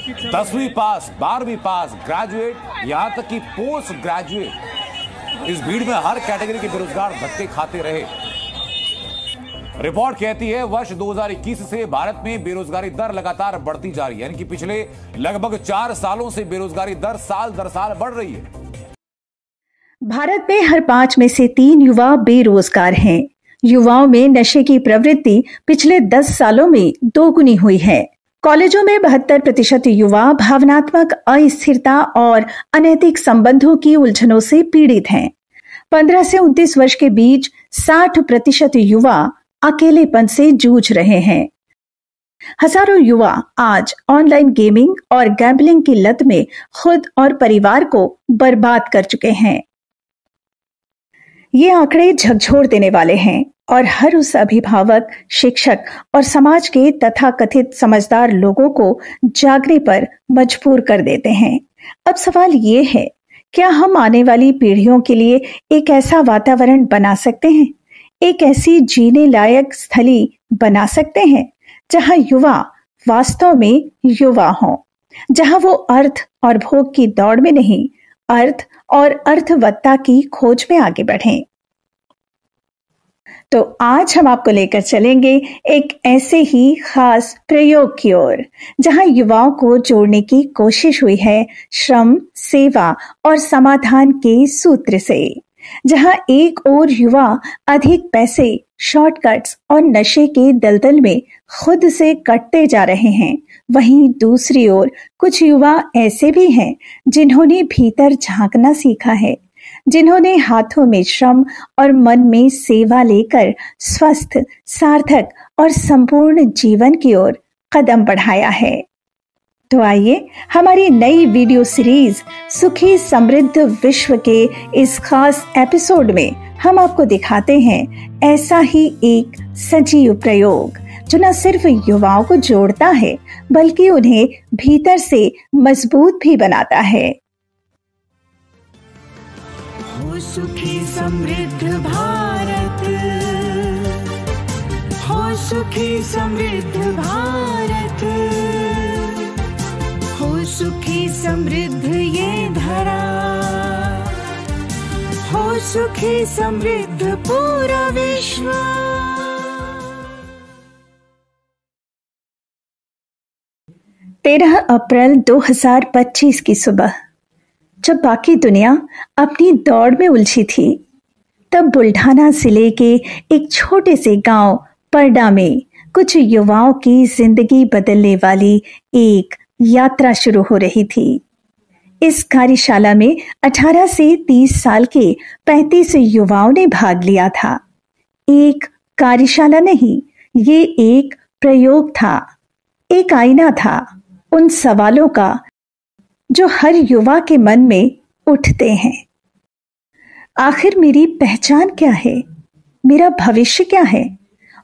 10वीं पास, 12वीं पास, ग्रेजुएट, यहां तक कि पोस्ट ग्रेजुएट, इस भीड़ में हर कैटेगरी के बेरोजगार धक्के खाते रहे। रिपोर्ट कहती है वर्ष 2021 से भारत में बेरोजगारी दर लगातार बढ़ती जा रही है, यानी कि पिछले लगभग 4 सालों से बेरोजगारी दर साल दर साल बढ़ रही है। भारत में हर 5 में से 3 युवा बेरोजगार हैं। युवाओं में नशे की प्रवृत्ति पिछले 10 सालों में दोगुनी हुई है। कॉलेजों में 72% युवा भावनात्मक अस्थिरता और अनैतिक संबंधों की उलझनों से पीड़ित हैं। 15 से 29 वर्ष के बीच 60% युवा अकेलेपन से जूझ रहे हैं। हजारों युवा आज ऑनलाइन गेमिंग और गैम्बलिंग की लत में खुद और परिवार को बर्बाद कर चुके हैं। ये आंकड़े झकझोर देने वाले हैं और हर उस अभिभावक, शिक्षक और समाज के तथाकथित समझदार लोगों को जागने पर मजबूर कर देते हैं। अब सवाल ये है, क्या हम आने वाली पीढ़ियों के लिए एक ऐसा वातावरण बना सकते हैं, एक ऐसी जीने लायक स्थली बना सकते हैं जहां युवा वास्तव में युवा हों, जहां वो अर्थ और भोग की दौड़ में नहीं, अर्थ और अर्थवत्ता की खोज में आगे बढ़ें। तो आज हम आपको लेकर चलेंगे एक ऐसे ही खास प्रयोग की ओर, जहां युवाओं को जोड़ने की कोशिश हुई है श्रम, सेवा और समाधान के सूत्र से। जहां एक ओर युवा अधिक पैसे, शॉर्टकट्स और नशे के दलदल में खुद से कटते जा रहे हैं, वहीं दूसरी ओर कुछ युवा ऐसे भी हैं जिन्होंने भीतर झांकना सीखा है, जिन्होंने हाथों में श्रम और मन में सेवा लेकर स्वस्थ, सार्थक और संपूर्ण जीवन की ओर कदम बढ़ाया है। तो आइए हमारी नई वीडियो सीरीज सुखी समृद्ध विश्व के इस खास एपिसोड में हम आपको दिखाते हैं ऐसा ही एक सजीव प्रयोग जो न सिर्फ युवाओं को जोड़ता है बल्कि उन्हें भीतर से मजबूत भी बनाता है। हो सुखी समृद्ध भारत, हो सुखी समृद्ध भारत, हो सुखी समृद्ध ये धरा, हो सुखी समृद्ध पूरा विश्व। 13 अप्रैल 2025 की सुबह, जब बाकी दुनिया अपनी दौड़ में उलझी थी, तब बुल्ढाना जिले के एक छोटे से गांव परडा में कुछ युवाओं की जिंदगी बदलने वाली एक यात्रा शुरू हो रही थी। इस कार्यशाला में 18 से 30 साल के 35 युवाओं ने भाग लिया था। एक कार्यशाला नहीं, ये एक प्रयोग था, एक आईना था उन सवालों का जो हर युवा के मन में उठते हैं। आखिर मेरी पहचान क्या है, मेरा भविष्य क्या है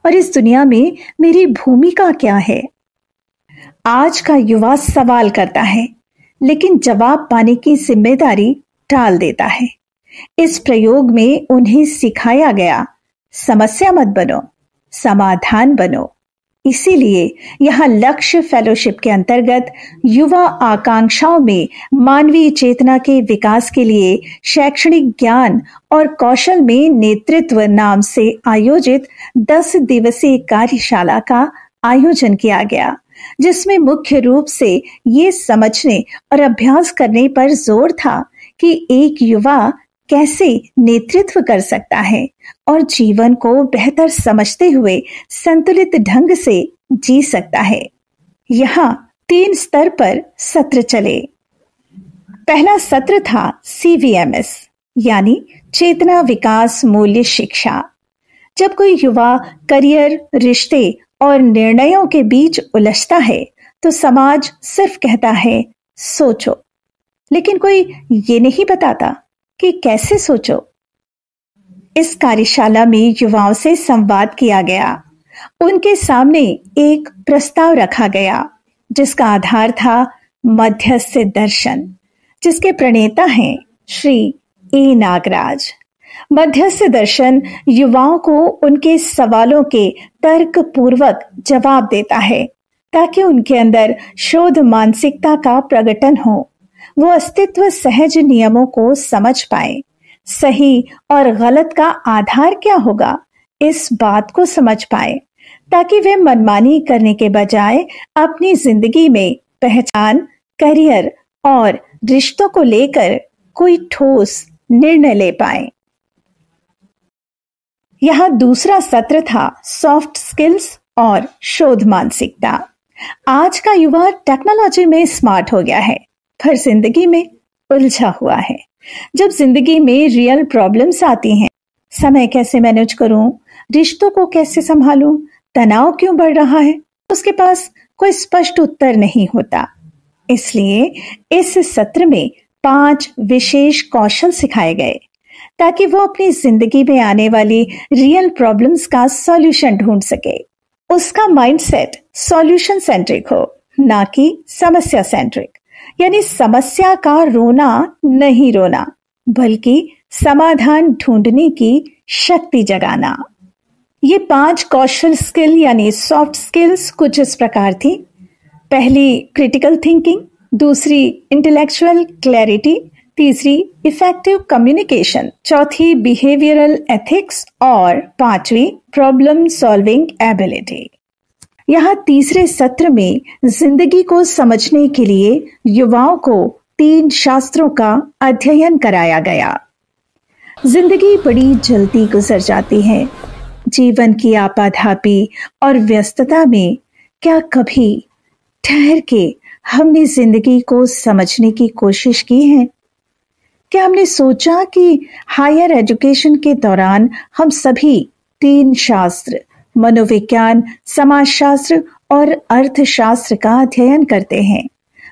और इस दुनिया में मेरी भूमिका क्या है? आज का युवा सवाल करता है, लेकिन जवाब पाने की जिम्मेदारी टाल देता है। इस प्रयोग में उन्हें सिखाया गया, समस्या मत बनो, समाधान बनो। इसीलिए यहाँ लक्ष्य फेलोशिप के अंतर्गत युवा आकांक्षाओं में मानवीय चेतना के विकास के लिए शैक्षणिक ज्ञान और कौशल में नेतृत्व नाम से आयोजित 10 दिवसीय कार्यशाला का आयोजन किया गया, जिसमें मुख्य रूप से ये समझने और अभ्यास करने पर जोर था कि एक युवा कैसे नेतृत्व कर सकता है और जीवन को बेहतर समझते हुए संतुलित ढंग से जी सकता है। यहाँ 3 स्तर पर सत्र चले। पहला सत्र था CVMS यानी चेतना विकास मूल्य शिक्षा। जब कोई युवा करियर, रिश्ते और निर्णयों के बीच उलझता है तो समाज सिर्फ कहता है सोचो, लेकिन कोई ये नहीं बताता कि कैसे सोचो। इस कार्यशाला में युवाओं से संवाद किया गया। उनके सामने एक प्रस्ताव रखा गया जिसका आधार था मध्यस्थ दर्शन, जिसके प्रणेता हैं श्री ए नागराज। मध्यस्थ दर्शन युवाओं को उनके सवालों के तर्कपूर्वक जवाब देता है ताकि उनके अंदर शोध मानसिकता का प्रकटन हो, वो अस्तित्व सहज नियमों को समझ पाए, सही और गलत का आधार क्या होगा इस बात को समझ पाए, ताकि वे मनमानी करने के बजाय अपनी जिंदगी में पहचान, करियर और रिश्तों को लेकर कोई ठोस निर्णय ले पाए। यह दूसरा सत्र था सॉफ्ट स्किल्स और शोध मानसिकता। आज का युवा टेक्नोलॉजी में स्मार्ट हो गया है, पर जिंदगी में उलझा हुआ है। जब जिंदगी में रियल प्रॉब्लम्स आती हैं, समय कैसे मैनेज करूं, रिश्तों को कैसे संभालूं, तनाव क्यों बढ़ रहा है, उसके पास कोई स्पष्ट उत्तर नहीं होता। इसलिए इस सत्र में 5 विशेष कौशल सिखाए गए ताकि वो अपनी जिंदगी में आने वाली रियल प्रॉब्लम्स का सॉल्यूशन ढूंढ सके। उसका माइंडसेट सॉल्यूशन सेंट्रिक हो, ना कि समस्या सेंट्रिक, यानी समस्या का रोना नहीं रोना, बल्कि समाधान ढूंढने की शक्ति जगाना। ये 5 कौशल स्किल यानी सॉफ्ट स्किल्स कुछ इस प्रकार थी। पहली क्रिटिकल थिंकिंग, दूसरी इंटेलेक्चुअल क्लैरिटी, तीसरी इफेक्टिव कम्युनिकेशन, चौथी बिहेवियरल एथिक्स और 5वीं प्रॉब्लम सॉल्विंग एबिलिटी। यहाँ तीसरे सत्र में जिंदगी को समझने के लिए युवाओं को 3 शास्त्रों का अध्ययन कराया गया। जिंदगी बड़ी जल्दी गुजर जाती है। जीवन की आपाधापी और व्यस्तता में क्या कभी ठहर के हमने जिंदगी को समझने की कोशिश की है? क्या हमने सोचा कि हायर एजुकेशन के दौरान हम सभी 3 शास्त्र, मनोविज्ञान, समाजशास्त्र और अर्थशास्त्र का अध्ययन करते हैं,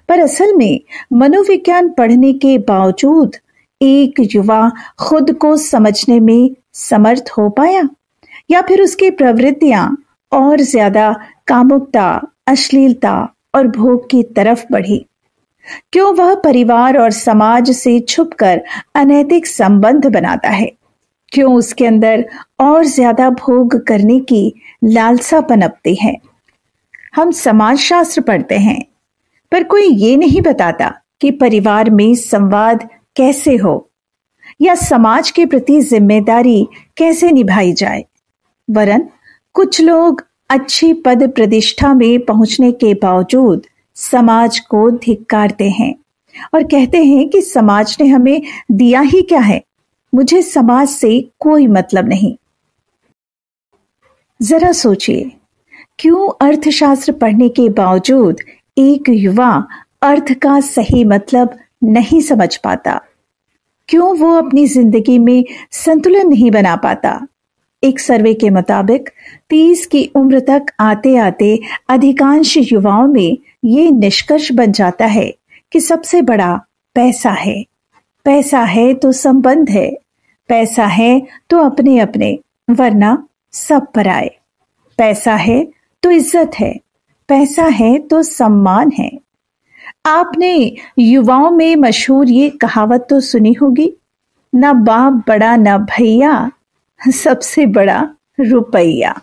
पर असल में मनोविज्ञान पढ़ने के बावजूद एक युवा खुद को समझने में समर्थ हो पाया, या फिर उसकी प्रवृत्तियां और ज्यादा कामुकता, अश्लीलता और भोग की तरफ बढ़ी? क्यों वह परिवार और समाज से छुपकर अनैतिक संबंध बनाता है? क्यों उसके अंदर और ज्यादा भोग करने की लालसा पनपती है? हम समाजशास्त्र पढ़ते हैं, पर कोई ये नहीं बताता कि परिवार में संवाद कैसे हो या समाज के प्रति जिम्मेदारी कैसे निभाई जाए। वरन कुछ लोग अच्छी पद प्रतिष्ठा में पहुंचने के बावजूद समाज को धिक्कारते हैं और कहते हैं कि समाज ने हमें दिया ही क्या है, मुझे समाज से कोई मतलब नहीं। जरा सोचिए, क्यों अर्थशास्त्र पढ़ने के बावजूद एक युवा अर्थ का सही मतलब नहीं समझ पाता? क्यों वो अपनी जिंदगी में संतुलन नहीं बना पाता? एक सर्वे के मुताबिक 30 की उम्र तक आते आते अधिकांश युवाओं में ये निष्कर्ष बन जाता है कि सबसे बड़ा पैसा है। पैसा है तो संबंध है, पैसा है तो अपने अपने, वरना सब पराए। पैसा है तो इज्जत है, पैसा है तो सम्मान है। आपने युवाओं में मशहूर ये कहावत तो सुनी होगी, ना बाप बड़ा ना भैया, सबसे बड़ा रुपया।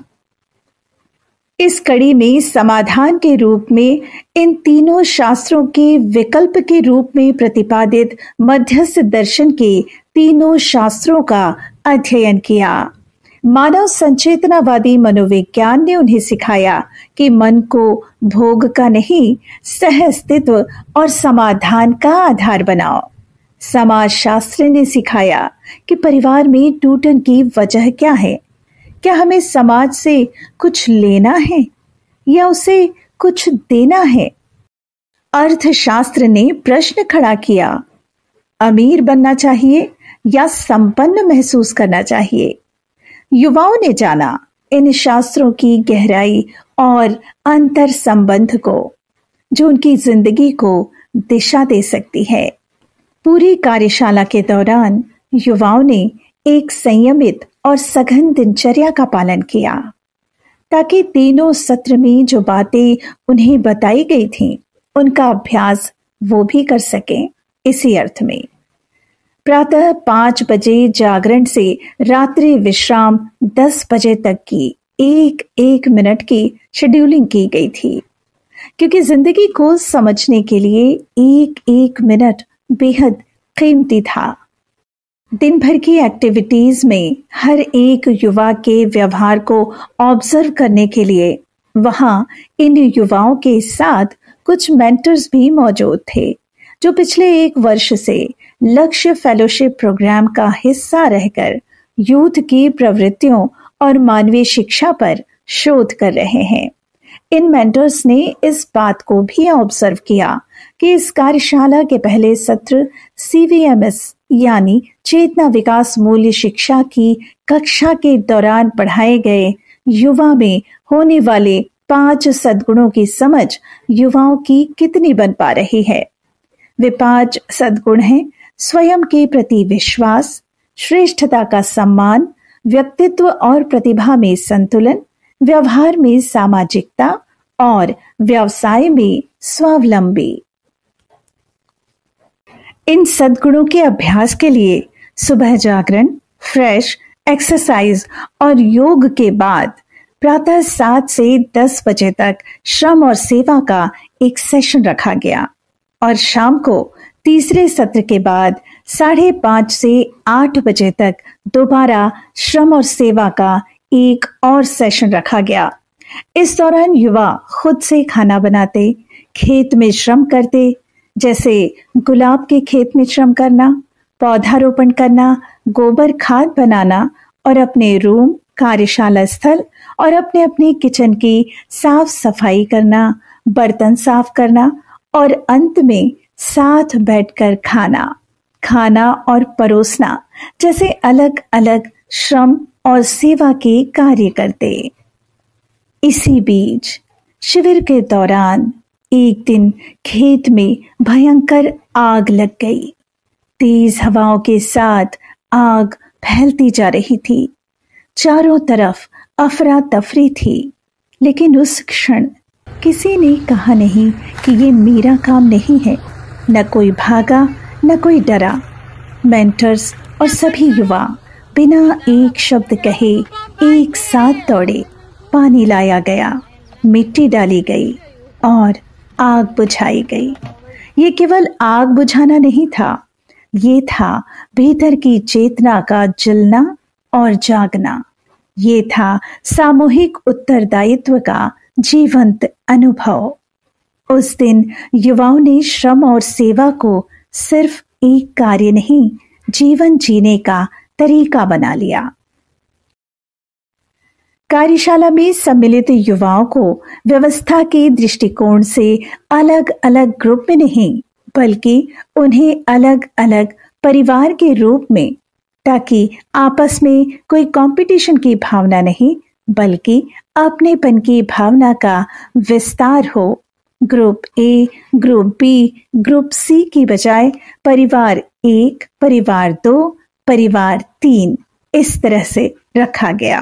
इस कड़ी में समाधान के रूप में इन तीनों शास्त्रों के विकल्प के रूप में प्रतिपादित मध्यस्थ दर्शन के तीनों शास्त्रों का अध्ययन किया। मानव संचेतनावादी मनोविज्ञान ने उन्हें सिखाया कि मन को भोग का नहीं, सह अस्तित्व और समाधान का आधार बनाओ। समाजशास्त्र ने सिखाया कि परिवार में टूटन की वजह क्या है। क्या हमें समाज से कुछ लेना है या उसे कुछ देना है? अर्थशास्त्र ने प्रश्न खड़ा किया, अमीर बनना चाहिए या संपन्न महसूस करना चाहिए? युवाओं ने जाना इन शास्त्रों की गहराई और अंतर संबंध को, जो उनकी जिंदगी को दिशा दे सकती है। पूरी कार्यशाला के दौरान युवाओं ने एक संयमित और सघन दिनचर्या का पालन किया, ताकि तीनों सत्र में जो बातें उन्हें बताई गई थीं, उनका अभ्यास वो भी कर सकें। इसी अर्थ में प्रातः 5 बजे जागरण से रात्रि विश्राम 10 बजे तक की 1-1 मिनट की शेड्यूलिंग की गई थी। क्योंकि जिंदगी को समझने के लिए एक एक मिनट बेहद कीमती था। दिन भर की एक्टिविटीज में हर एक युवा के व्यवहार को ऑब्जर्व करने के लिए वहां इन युवाओं के साथ कुछ मेंटर्स भी मौजूद थे, जो पिछले 1 वर्ष से लक्ष्य फेलोशिप प्रोग्राम का हिस्सा रहकर यूथ की प्रवृत्तियों और मानवीय शिक्षा पर शोध कर रहे हैं। इन मेंटर्स ने इस बात को भी ऑब्जर्व किया कि इस कार्यशाला के पहले सत्र CVMS यानी चेतना विकास मूल्य शिक्षा की कक्षा के दौरान पढ़ाए गए युवा में होने वाले 5 सद्गुणों की समझ युवाओं की कितनी बन पा रही है। वे 5 सद्गुण हैं: स्वयं के प्रति विश्वास, श्रेष्ठता का सम्मान, व्यक्तित्व और प्रतिभा में संतुलन, व्यवहार में सामाजिकता और व्यवसाय में स्वावलंबी। इन सद्गुणों के अभ्यास के लिए सुबह जागरण, फ्रेश, एक्सरसाइज और योग के बाद प्रातः 7 से 10 बजे तक श्रम और सेवा का एक सेशन रखा गया और शाम को तीसरे सत्र के बाद 5:30 से 8 बजे तक दोबारा श्रम और सेवा का एक और सेशन रखा गया। इस दौरान युवा खुद से खाना बनाते, खेत में श्रम करते, जैसे गुलाब के खेत में श्रम करना, पौधारोपण करना, गोबर खाद बनाना और अपने रूम, कार्यशाला स्थल और अपने अपने किचन की साफ सफाई करना, बर्तन साफ करना और अंत में साथ बैठकर खाना और परोसना जैसे अलग अलग श्रम और सेवा के कार्य करते। इसी बीच शिविर के दौरान एक दिन खेत में भयंकर आग लग गई। तेज हवाओं के साथ आग फैलती जा रही थी। चारों तरफ अफरा तफरी थी, लेकिन उस क्षण किसी ने कहा नहीं कि ये मेरा काम नहीं है। न कोई भागा, न कोई डरा। मेंटर्स और सभी युवा बिना एक शब्द कहे एक साथ दौड़े। पानी लाया गया, मिट्टी डाली गई और आग बुझाई गई। ये केवल आग बुझाना नहीं था, ये था भीतर की चेतना का जलना और जागना। ये था सामूहिक उत्तरदायित्व का जीवंत अनुभव। उस दिन युवाओं ने श्रम और सेवा को सिर्फ एक कार्य नहीं, जीवन जीने का तरीका बना लिया। कार्यशाला में सम्मिलित युवाओं को व्यवस्था के दृष्टिकोण से अलग अलग ग्रुप में नहीं, बल्कि उन्हें अलग अलग परिवार के रूप में, ताकि आपस में कोई कंपटीशन की भावना नहीं, बल्कि अपनेपन की भावना का विस्तार हो। Group A, group B, group C की बजाय परिवार 1, परिवार 2, परिवार 3 इस तरह से रखा गया।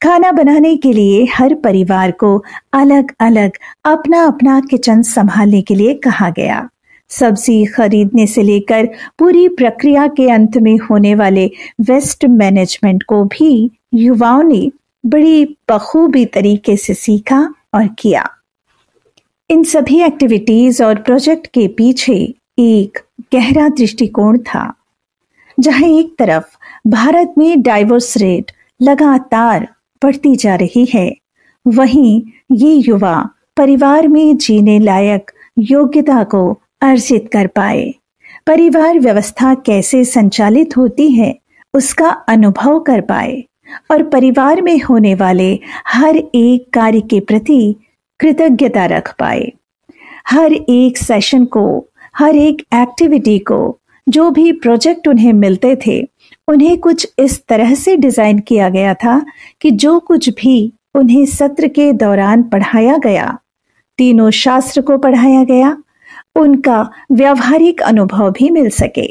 खाना बनाने के लिए हर परिवार को अलग अलग अपना अपना किचन संभालने के लिए कहा गया। सब्जी खरीदने से लेकर पूरी प्रक्रिया के अंत में होने वाले वेस्ट मैनेजमेंट को भी युवाओं ने बड़ी बखूबी तरीके से सीखा और किया। इन सभी एक्टिविटीज और प्रोजेक्ट के पीछे एक गहरा दृष्टिकोण था। जहां एक तरफ भारत में डाइवोर्स रेट लगातार बढ़ती जा रही है, वहीं ये युवा परिवार में जीने लायक योग्यता को अर्जित कर पाए। परिवार व्यवस्था कैसे संचालित होती है उसका अनुभव कर पाए और परिवार में होने वाले हर एक कार्य के प्रति कृतज्ञता रख पाए। हर एक सेशन को, हर एक एक्टिविटी को, जो भी प्रोजेक्ट उन्हें मिलते थे, उन्हें कुछ इस तरह से डिजाइन किया गया था कि जो कुछ भी उन्हें सत्र के दौरान पढ़ाया गया, तीनों शास्त्र को पढ़ाया गया, उनका व्यावहारिक अनुभव भी मिल सके।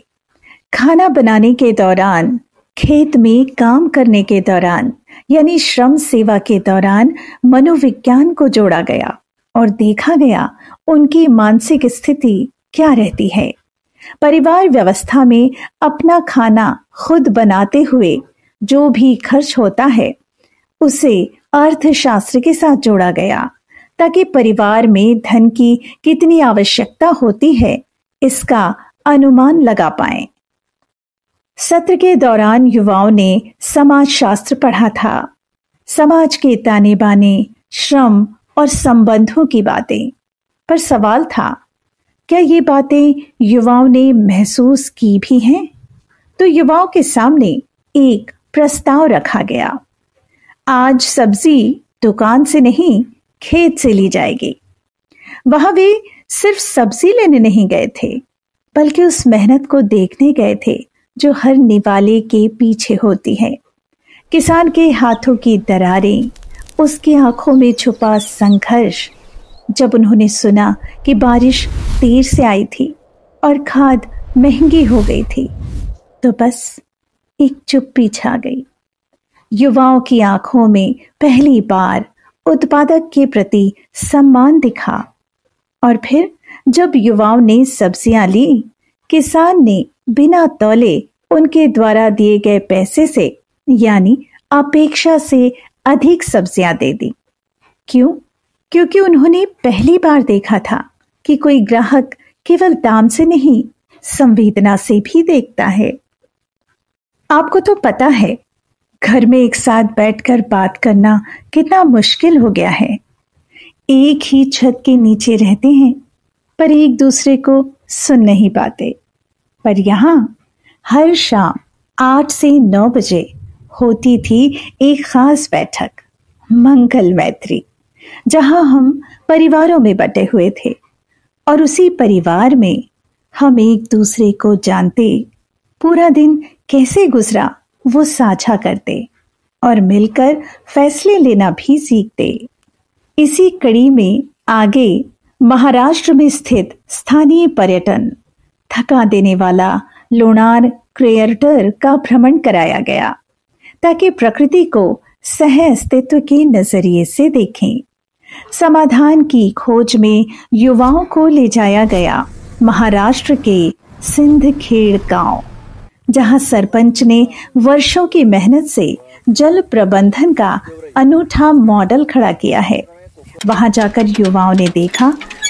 खाना बनाने के दौरान, खेत में काम करने के दौरान, यानी श्रम सेवा के दौरान मनोविज्ञान को जोड़ा गया और देखा गया उनकी मानसिक स्थिति क्या रहती है। परिवार व्यवस्था में अपना खाना खुद बनाते हुए जो भी खर्च होता है, उसे अर्थशास्त्र के साथ जोड़ा गया। ताकि परिवार में धन की कितनी आवश्यकता होती है इसका अनुमान लगा पाएं। सत्र के दौरान युवाओं ने समाज शास्त्र पढ़ा था। समाज के ताने बाने, श्रम और संबंधों की बातें। पर सवाल था, क्या ये बातें युवाओं ने महसूस की भी हैं? तो युवाओं के सामने एक प्रस्ताव रखा गया। आज सब्जी दुकान से नहीं, खेत से ली जाएगी। वहां वे सिर्फ सब्जी लेने नहीं गए थे, बल्कि उस मेहनत को देखने गए थे जो हर निवाले के पीछे होती है। किसान के हाथों की दरारें, उसकी आंखों में छुपा संघर्ष। जब उन्होंने सुना कि बारिश देर से आई थी और खाद महंगी हो गई थी, तो बस एक चुप्पी छा गई। युवाओं की आंखों में पहली बार उत्पादक के प्रति सम्मान दिखा। और फिर जब युवाओं ने सब्जियां ली, किसान ने बिना तौले उनके द्वारा दिए गए पैसे से यानी अपेक्षा से अधिक सब्जियां दे दी। क्यों? क्योंकि उन्होंने पहली बार देखा था कि कोई ग्राहक केवल दाम से नहीं, संवेदना से भी देखता है। आपको तो पता है, घर में एक साथ बैठकर बात करना कितना मुश्किल हो गया है। एक ही छत के नीचे रहते हैं, पर एक दूसरे को सुन नहीं पाते। पर यहाँ हर शाम 8 से 9 बजे होती थी एक खास बैठक, मंगल मैत्री, जहां हम परिवारों में बटे हुए थे और उसी परिवार में हम एक दूसरे को जानते, पूरा दिन कैसे गुजरा वो साझा करते और मिलकर फैसले लेना भी सीखते। इसी कड़ी में आगे महाराष्ट्र में स्थित स्थानीय पर्यटन, थका देने वाला लोणार क्रेटर का भ्रमण कराया गया, ताकि प्रकृति को सह अस्तित्व के नजरिए से देखें। समाधान की खोज में युवाओं को ले जाया गया महाराष्ट्र के सिंदखेड गांव, जहां सरपंच ने वर्षों की मेहनत से जल प्रबंधन का अनूठा मॉडल खड़ा किया है। वहां जाकर युवाओं ने देखा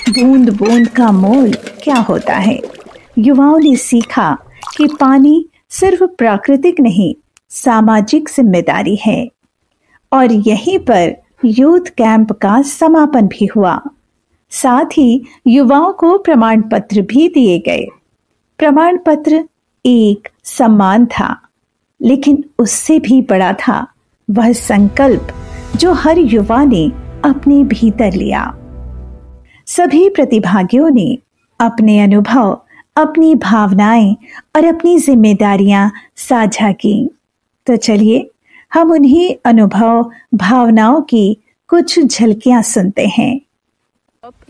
बूंद बूंद का मोल क्या होता है। युवाओं ने सीखा कि पानी सिर्फ प्राकृतिक नहीं, सामाजिक जिम्मेदारी है। और यहीं पर यूथ कैंप का समापन भी हुआ। साथ ही युवाओं को प्रमाण पत्र भी दिए गए। प्रमाण पत्र एक सम्मान था, लेकिन उससे भी बड़ा था वह संकल्प जो हर युवा ने अपने भीतर लिया। सभी प्रतिभागियों ने अपने अनुभव, अपनी भावनाएं और अपनी जिम्मेदारियां साझा की। तो चलिए हम उन्हीं अनुभव, भावनाओं की कुछ झलकियां सुनते हैं।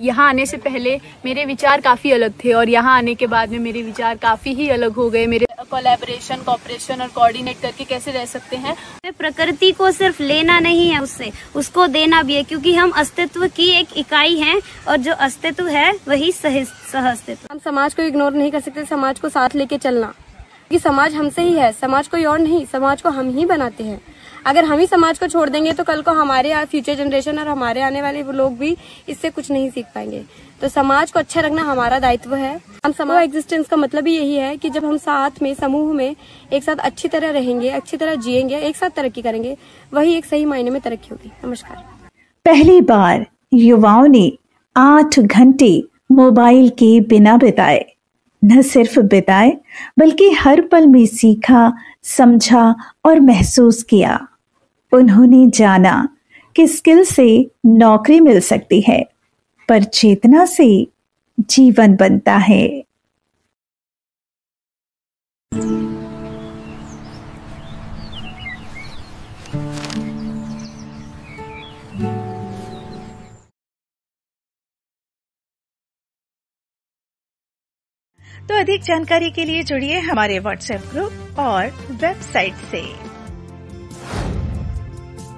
यहाँ आने से पहले मेरे विचार काफ़ी अलग थे और यहाँ आने के बाद में मेरे विचार काफ़ी ही अलग हो गए। मेरे कोलैबोरेशन, कोऑपरेशन और कोऑर्डिनेट करके कैसे रह सकते हैं। प्रकृति को सिर्फ लेना नहीं है, उससे उसको देना भी है, क्योंकि हम अस्तित्व की एक इकाई हैं और जो अस्तित्व है वही सह अस्तित्व। हम समाज को इग्नोर नहीं कर सकते, समाज को साथ लेके चलना, क्योंकि समाज हमसे ही है, समाज कोई और नहीं, समाज को हम ही बनाते हैं। अगर हम ही समाज को छोड़ देंगे तो कल को हमारे फ्यूचर जनरेशन और हमारे आने वाले लोग भी इससे कुछ नहीं सीख पाएंगे। तो समाज को अच्छा रखना हमारा दायित्व है। हम समाज एग्जिस्टेंस का मतलब ही यही है कि जब हम साथ में, समूह में एक साथ अच्छी तरह रहेंगे, अच्छी तरह जिएंगे, एक साथ तरक्की करेंगे, वही एक सही मायने में तरक्की होगी। नमस्कार। पहली बार युवाओं ने 8 घंटे मोबाइल के बिना बिताए। न सिर्फ बिताए, बल्कि हर पल में सीखा, समझा और महसूस किया। उन्होंने जाना कि स्किल से नौकरी मिल सकती है, पर चेतना से जीवन बनता है। तो अधिक जानकारी के लिए जुड़िए हमारे व्हाट्सएप ग्रुप और वेबसाइट से।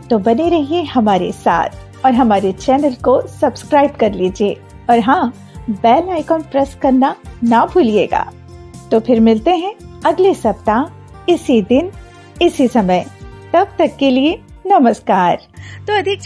तो बने रहिए हमारे साथ और हमारे चैनल को सब्सक्राइब कर लीजिए और हाँ, बेल आइकॉन प्रेस करना ना भूलिएगा। तो फिर मिलते हैं अगले सप्ताह इसी दिन इसी समय। तब तक के लिए नमस्कार। तो अधिक